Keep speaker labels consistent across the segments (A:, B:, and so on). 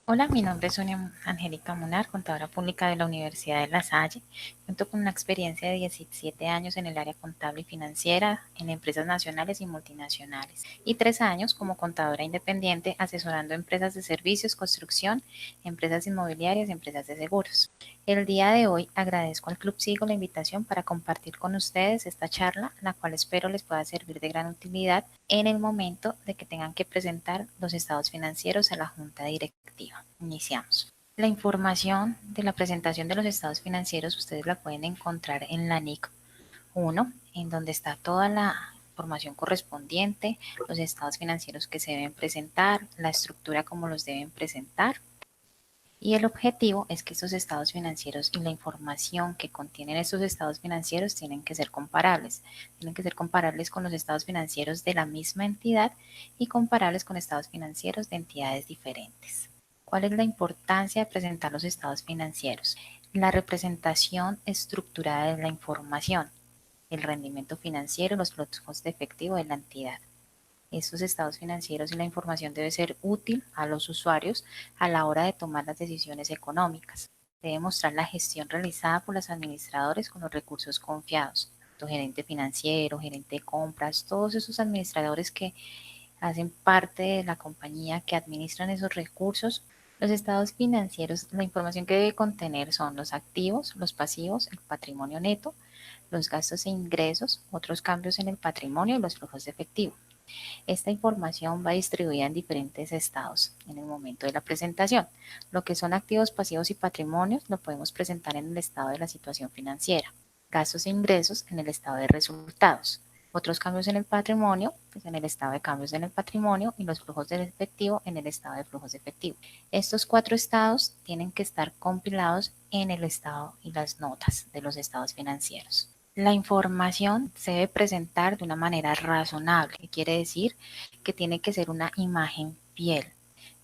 A: Hola, mi nombre es Sonia Angélica Munar, contadora pública de la Universidad de La Salle. Cuento con una experiencia de 17 años en el área contable y financiera en empresas nacionales y multinacionales y 3 años como contadora independiente asesorando empresas de servicios, construcción, empresas inmobiliarias y empresas de seguros. El día de hoy agradezco al Club Sigo la invitación para compartir con ustedes esta charla, la cual espero les pueda servir de gran utilidad en el momento de que tengan que presentar los estados financieros a la Junta Directiva. Iniciamos. La información de la presentación de los estados financieros ustedes la pueden encontrar en la NIC 1, en donde está toda la información correspondiente, los estados financieros que se deben presentar, la estructura como los deben presentar. Y el objetivo es que estos estados financieros y la información que contienen estos estados financieros tienen que ser comparables. Tienen que ser comparables con los estados financieros de la misma entidad y comparables con estados financieros de entidades diferentes. ¿Cuál es la importancia de presentar los estados financieros? La representación estructurada de la información, el rendimiento financiero, los flujos de efectivo de la entidad. Estos estados financieros y la información debe ser útil a los usuarios a la hora de tomar las decisiones económicas. Debe mostrar la gestión realizada por los administradores con los recursos confiados. Gerente financiero, gerente de compras, todos esos administradores que hacen parte de la compañía que administran esos recursos. Los estados financieros, la información que debe contener son los activos, los pasivos, el patrimonio neto, los gastos e ingresos, otros cambios en el patrimonio y los flujos de efectivo. Esta información va distribuida en diferentes estados en el momento de la presentación. Lo que son activos, pasivos y patrimonios lo podemos presentar en el estado de la situación financiera. Gastos e ingresos en el estado de resultados. Otros cambios en el patrimonio, pues en el estado de cambios en el patrimonio y los flujos de efectivo en el estado de flujos de efectivo. Estos 4 estados tienen que estar compilados en el estado y las notas de los estados financieros. La información se debe presentar de una manera razonable, que quiere decir que tiene que ser una imagen fiel.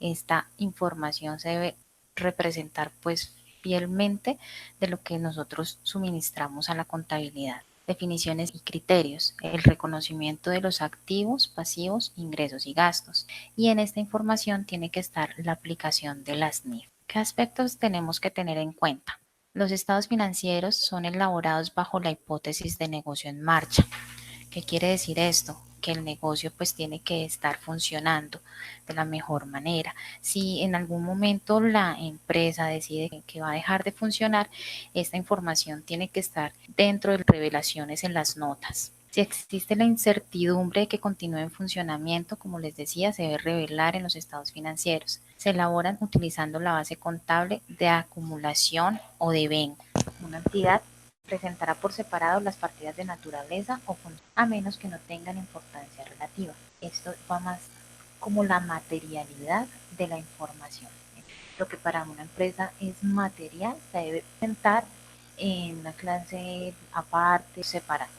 A: Esta información se debe representar pues fielmente de lo que nosotros suministramos a la contabilidad. Definiciones y criterios, el reconocimiento de los activos, pasivos, ingresos y gastos. Y en esta información tiene que estar la aplicación de las NIF. ¿Qué aspectos tenemos que tener en cuenta? Los estados financieros son elaborados bajo la hipótesis de negocio en marcha. ¿Qué quiere decir esto? Que el negocio pues tiene que estar funcionando de la mejor manera. Si en algún momento la empresa decide que va a dejar de funcionar, esta información tiene que estar dentro de revelaciones en las notas. Si existe la incertidumbre de que continúe en funcionamiento, como les decía, se debe revelar en los estados financieros. Se elaboran utilizando la base contable de acumulación o de vengo. Una entidad presentará por separado las partidas de naturaleza o a menos que no tengan importancia relativa. Esto va más como la materialidad de la información. Lo que para una empresa es material se debe presentar en una clase aparte, separada.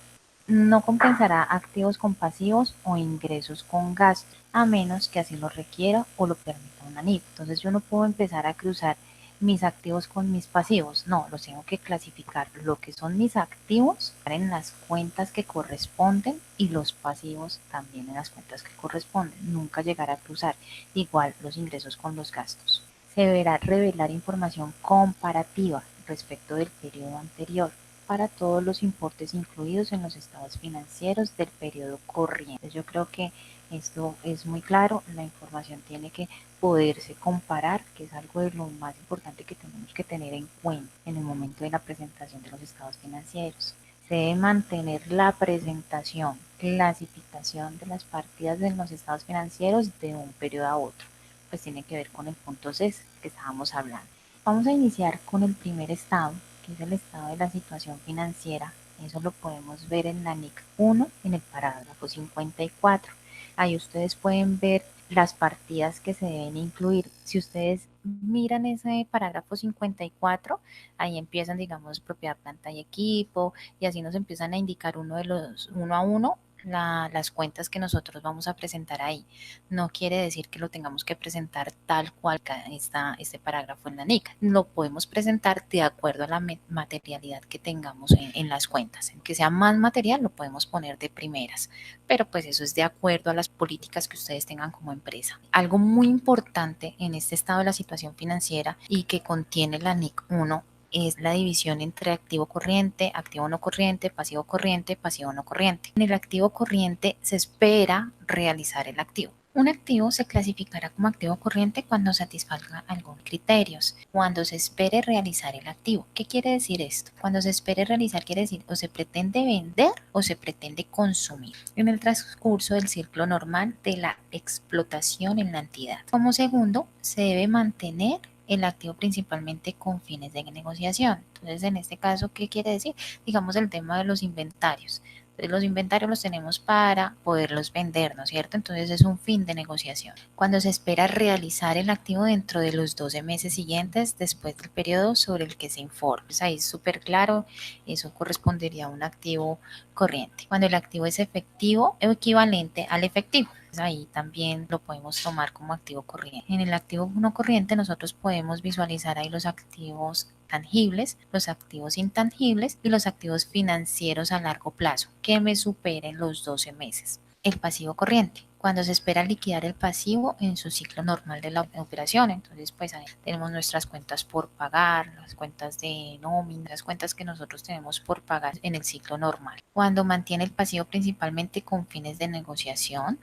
A: No compensará activos con pasivos o ingresos con gastos, a menos que así lo requiera o lo permita una NIF. Entonces yo no puedo empezar a cruzar mis activos con mis pasivos. No, los tengo que clasificar. Lo que son mis activos en las cuentas que corresponden y los pasivos también en las cuentas que corresponden. Nunca llegar a cruzar. Igual los ingresos con los gastos. Se deberá revelar información comparativa respecto del periodo anterior para todos los importes incluidos en los estados financieros del periodo corriente. Yo creo que esto es muy claro, la información tiene que poderse comparar, que es algo de lo más importante que tenemos que tener en cuenta en el momento de la presentación de los estados financieros. Se debe mantener la presentación, clasificación de las partidas de los estados financieros de un periodo a otro, pues tiene que ver con el punto C que estábamos hablando. Vamos a iniciar con el primer estado, que es el estado de la situación financiera. Eso lo podemos ver en la NIC 1 en el parágrafo 54. Ahí ustedes pueden ver las partidas que se deben incluir. Si ustedes miran ese parágrafo 54, ahí empiezan, digamos, propiedad, planta y equipo, y así nos empiezan a indicar uno a uno las cuentas que nosotros vamos a presentar ahí. No quiere decir que lo tengamos que presentar tal cual está este parágrafo en la NIC. Lo podemos presentar de acuerdo a la materialidad que tengamos en las cuentas. En que sea más material lo podemos poner de primeras, pero pues eso es de acuerdo a las políticas que ustedes tengan como empresa. Algo muy importante en este estado de la situación financiera y que contiene la NIC 1 es la división entre activo corriente, activo no corriente, pasivo no corriente. En el activo corriente se espera realizar el activo. Un activo se clasificará como activo corriente cuando satisfaga algunos criterios, cuando se espere realizar el activo. ¿Qué quiere decir esto? Cuando se espere realizar quiere decir o se pretende vender o se pretende consumir en el transcurso del ciclo normal de la explotación en la entidad. Como segundo, se debe mantener el activo principalmente con fines de negociación. Entonces, en este caso, ¿qué quiere decir? Digamos el tema de los inventarios. Entonces, los inventarios los tenemos para poderlos vender, ¿no es cierto? Entonces es un fin de negociación. Cuando se espera realizar el activo dentro de los 12 meses siguientes después del periodo sobre el que se informa. Pues ahí es súper claro, eso correspondería a un activo corriente. Cuando el activo es efectivo o equivalente al efectivo. Ahí también lo podemos tomar como activo corriente. En el activo no corriente nosotros podemos visualizar ahí los activos tangibles, los activos intangibles y los activos financieros a largo plazo que me superen los 12 meses. El pasivo corriente, cuando se espera liquidar el pasivo en su ciclo normal de la operación. Entonces, pues ahí tenemos nuestras cuentas por pagar, las cuentas de nómina, las cuentas que nosotros tenemos por pagar en el ciclo normal. Cuando mantiene el pasivo principalmente con fines de negociación,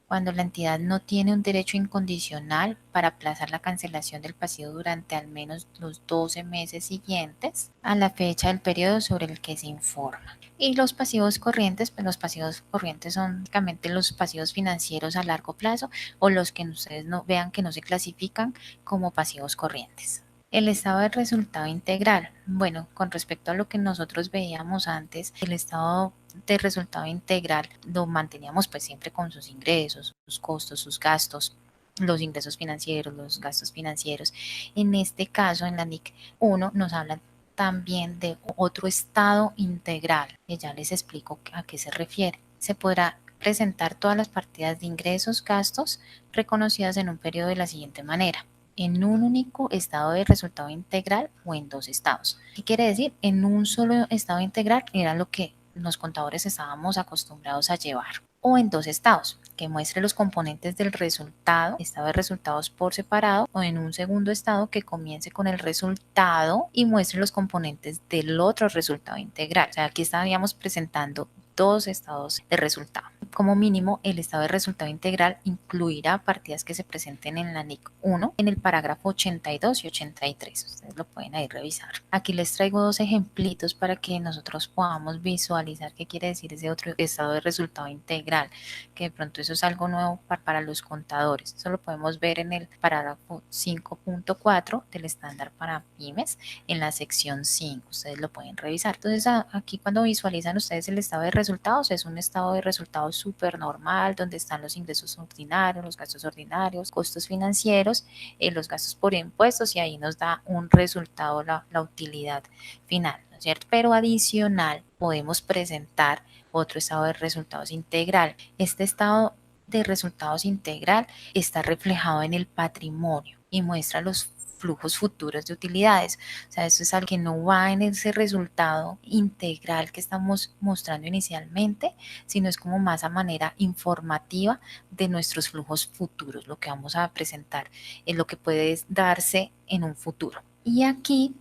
A: cuando la entidad no tiene un derecho incondicional para aplazar la cancelación del pasivo durante al menos los 12 meses siguientes a la fecha del periodo sobre el que se informa. Y los pasivos corrientes, pues los pasivos corrientes son básicamente los pasivos financieros a largo plazo o los que ustedes no vean que no se clasifican como pasivos corrientes. El estado de resultado integral. Bueno, con respecto a lo que nosotros veíamos antes, el estado de resultado integral lo manteníamos pues siempre con sus ingresos, sus costos, sus gastos, los ingresos financieros, los gastos financieros. En este caso, en la NIC 1 nos hablan también de otro estado integral, que ya les explico a qué se refiere. Se podrá presentar todas las partidas de ingresos, gastos reconocidas en un periodo de la siguiente manera: en un único estado de resultado integral o en dos estados. ¿Qué quiere decir? En un solo estado integral era lo que los contadores estábamos acostumbrados a llevar, o en dos estados, que muestre los componentes del resultado, estado de resultados por separado, o en un segundo estado que comience con el resultado y muestre los componentes del otro resultado integral. O sea, aquí estaríamos presentando dos estados de resultado. Como mínimo, el estado de resultado integral incluirá partidas que se presenten en la NIC 1 en el parágrafo 82 y 83. Ustedes lo pueden ahí revisar. Aquí les traigo dos ejemplitos para que nosotros podamos visualizar qué quiere decir ese otro estado de resultado integral, que de pronto eso es algo nuevo para los contadores. Eso lo podemos ver en el parágrafo 5.4 del estándar para pymes en la sección 5. Ustedes lo pueden revisar. Entonces, aquí cuando visualizan ustedes el estado de resultados, es un estado de resultados súper normal, donde están los ingresos ordinarios, los gastos ordinarios, costos financieros, los gastos por impuestos, y ahí nos da un resultado, la utilidad final, ¿no es cierto? Pero adicional podemos presentar otro estado de resultados integral. Este estado de resultados integral está reflejado en el patrimonio y muestra los flujos futuros de utilidades. O sea, eso es algo que no va en ese resultado integral que estamos mostrando inicialmente, sino es como más a manera informativa de nuestros flujos futuros, lo que vamos a presentar es lo que puede darse en un futuro. Y aquí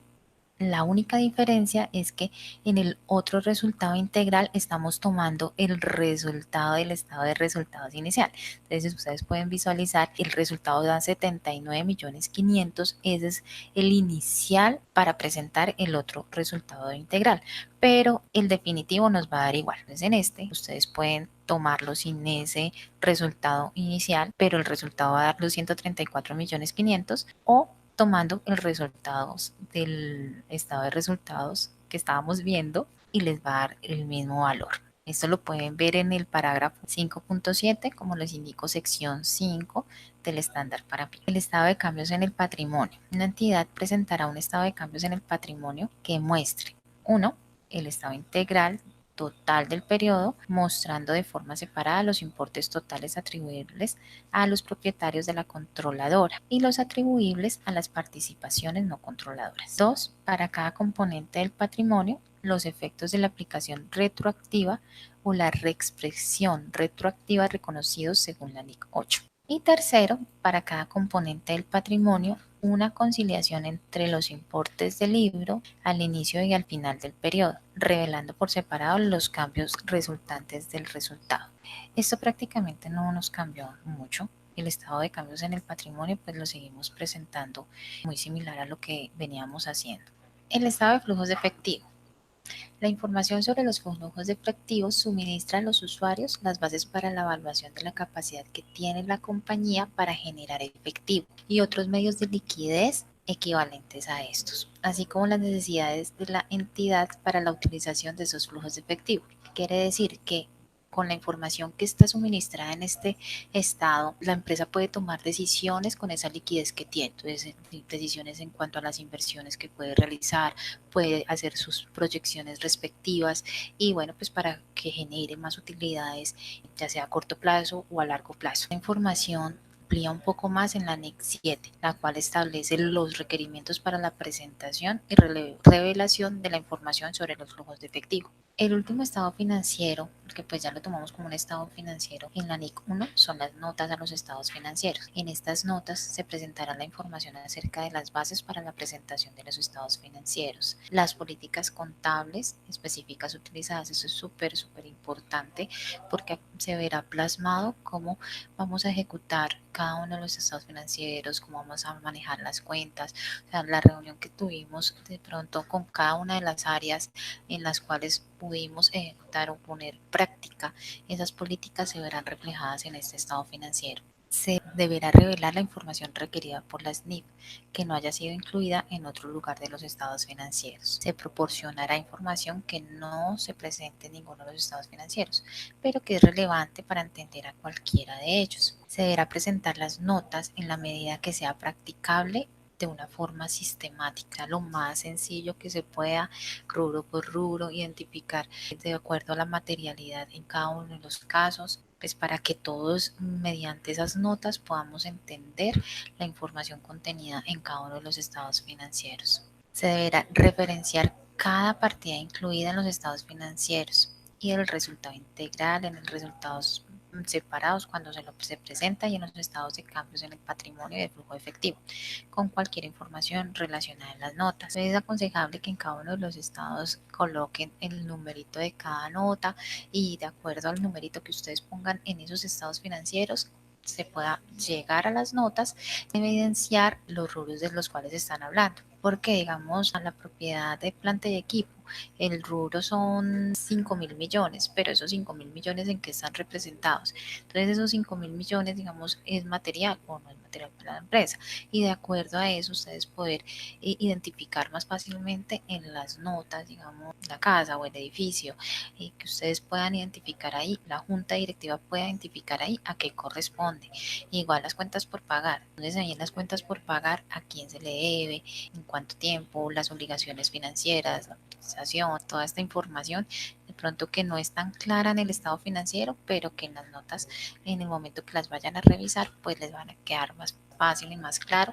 A: la única diferencia es que en el otro resultado integral estamos tomando el resultado del estado de resultados inicial. Entonces ustedes pueden visualizar el resultado da 79.500.000. Ese es el inicial para presentar el otro resultado integral. Pero el definitivo nos va a dar igual. Entonces en este ustedes pueden tomarlo sin ese resultado inicial, pero el resultado va a dar los 134.500.000 o tomando el resultado del estado de resultados que estábamos viendo y les va a dar el mismo valor. Esto lo pueden ver en el parágrafo 5.7, como les indico, sección 5 del estándar para PYME. El estado de cambios en el patrimonio. Una entidad presentará un estado de cambios en el patrimonio que muestre: 1. El estado integral total del periodo, mostrando de forma separada los importes totales atribuibles a los propietarios de la controladora y los atribuibles a las participaciones no controladoras. 2. Para cada componente del patrimonio, los efectos de la aplicación retroactiva o la reexpresión retroactiva reconocidos según la NIC 8. Y tercero, para cada componente del patrimonio, una conciliación entre los importes del libro al inicio y al final del periodo, revelando por separado los cambios resultantes del resultado. Esto prácticamente no nos cambió mucho. El estado de cambios en el patrimonio pues lo seguimos presentando muy similar a lo que veníamos haciendo. El estado de flujos de efectivo. La información sobre los flujos de efectivo suministra a los usuarios las bases para la evaluación de la capacidad que tiene la compañía para generar efectivo y otros medios de liquidez equivalentes a estos, así como las necesidades de la entidad para la utilización de esos flujos de efectivo. Quiere decir que con la información que está suministrada en este estado, la empresa puede tomar decisiones con esa liquidez que tiene. Entonces, decisiones en cuanto a las inversiones que puede realizar, puede hacer sus proyecciones respectivas y bueno, pues para que genere más utilidades, ya sea a corto plazo o a largo plazo. La información amplía un poco más en la NIC 7, la cual establece los requerimientos para la presentación y revelación de la información sobre los flujos de efectivo. El último estado financiero, que pues ya lo tomamos como un estado financiero en la NIC 1, son las notas a los estados financieros. En estas notas se presentará la información acerca de las bases para la presentación de los estados financieros, las políticas contables específicas utilizadas. Eso es súper importante porque se verá plasmado cómo vamos a ejecutar cada uno de los estados financieros, cómo vamos a manejar las cuentas. O sea, la reunión que tuvimos de pronto con cada una de las áreas en las cuales pudimos ejecutar o poner práctica esas políticas se verán reflejadas en este estado financiero. Se deberá revelar la información requerida por la SNIF que no haya sido incluida en otro lugar de los estados financieros. Se proporcionará información que no se presente en ninguno de los estados financieros, pero que es relevante para entender a cualquiera de ellos. Se deberá presentar las notas en la medida que sea practicable de una forma sistemática, lo más sencillo que se pueda, rubro por rubro, identificar de acuerdo a la materialidad en cada uno de los casos, pues para que todos mediante esas notas podamos entender la información contenida en cada uno de los estados financieros. Se deberá referenciar cada partida incluida en los estados financieros y el resultado integral en el resultados separados cuando se presenta y en los estados de cambios en el patrimonio y de flujo efectivo, con cualquier información relacionada en las notas. Es aconsejable que en cada uno de los estados coloquen el numerito de cada nota y de acuerdo al numerito que ustedes pongan en esos estados financieros se pueda llegar a las notas y evidenciar los rubros de los cuales están hablando. Porque digamos a la propiedad de planta y equipo, el rubro son 5.000 millones, pero esos 5.000 millones en qué están representados. Entonces esos 5.000 millones, digamos, es material o no es material para la empresa. Y de acuerdo a eso, ustedes poder identificar más fácilmente en las notas, digamos, la casa o el edificio, y que ustedes puedan identificar ahí, la junta directiva pueda identificar ahí a qué corresponde. Igual las cuentas por pagar. Entonces ahí en las cuentas por pagar, a quién se le debe, en cuánto tiempo, las obligaciones financieras, la utilización, toda esta información de pronto que no es tan clara en el estado financiero, pero que en las notas, en el momento que las vayan a revisar, pues les van a quedar más fácil y más claro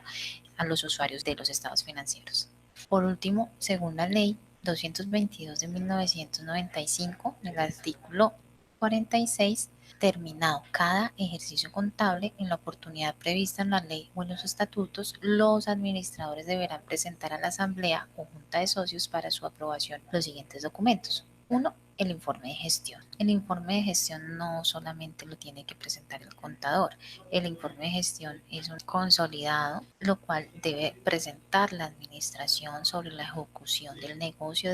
A: a los usuarios de los estados financieros. Por último, según la ley 222 de 1995, en el artículo 46, terminado cada ejercicio contable en la oportunidad prevista en la ley o en los estatutos, los administradores deberán presentar a la asamblea o junta de socios para su aprobación los siguientes documentos. 1. El informe de gestión. El informe de gestión no solamente lo tiene que presentar el contador. El informe de gestión es un consolidado, lo cual debe presentar la administración sobre la ejecución del negocio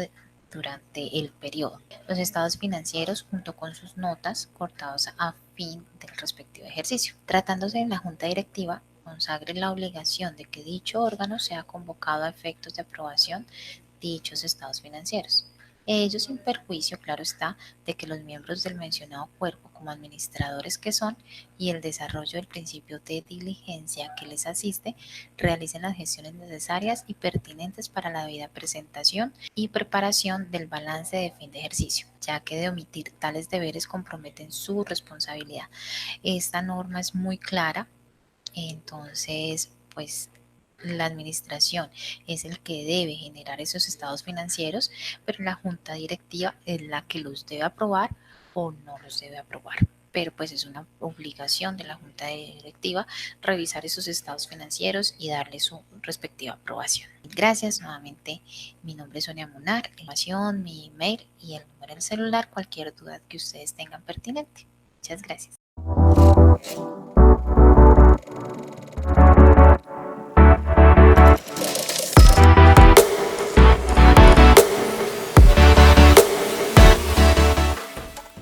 A: durante el periodo. Los estados financieros junto con sus notas cortados a fin del respectivo ejercicio. Tratándose de la junta directiva, consagre la obligación de que dicho órgano sea convocado a efectos de aprobación de dichos estados financieros. Ello sin perjuicio, claro está, de que los miembros del mencionado cuerpo, como administradores que son, y el desarrollo del principio de diligencia que les asiste, realicen las gestiones necesarias y pertinentes para la debida presentación y preparación del balance de fin de ejercicio, ya que de omitir tales deberes comprometen su responsabilidad. Esta norma es muy clara, entonces, pues la administración es el que debe generar esos estados financieros, pero la junta directiva es la que los debe aprobar o no los debe aprobar. Pero pues es una obligación de la junta directiva revisar esos estados financieros y darle su respectiva aprobación. Gracias nuevamente. Mi nombre es Sonia Munar. Información, mi email y el número del celular, cualquier duda que ustedes tengan pertinente. Muchas gracias.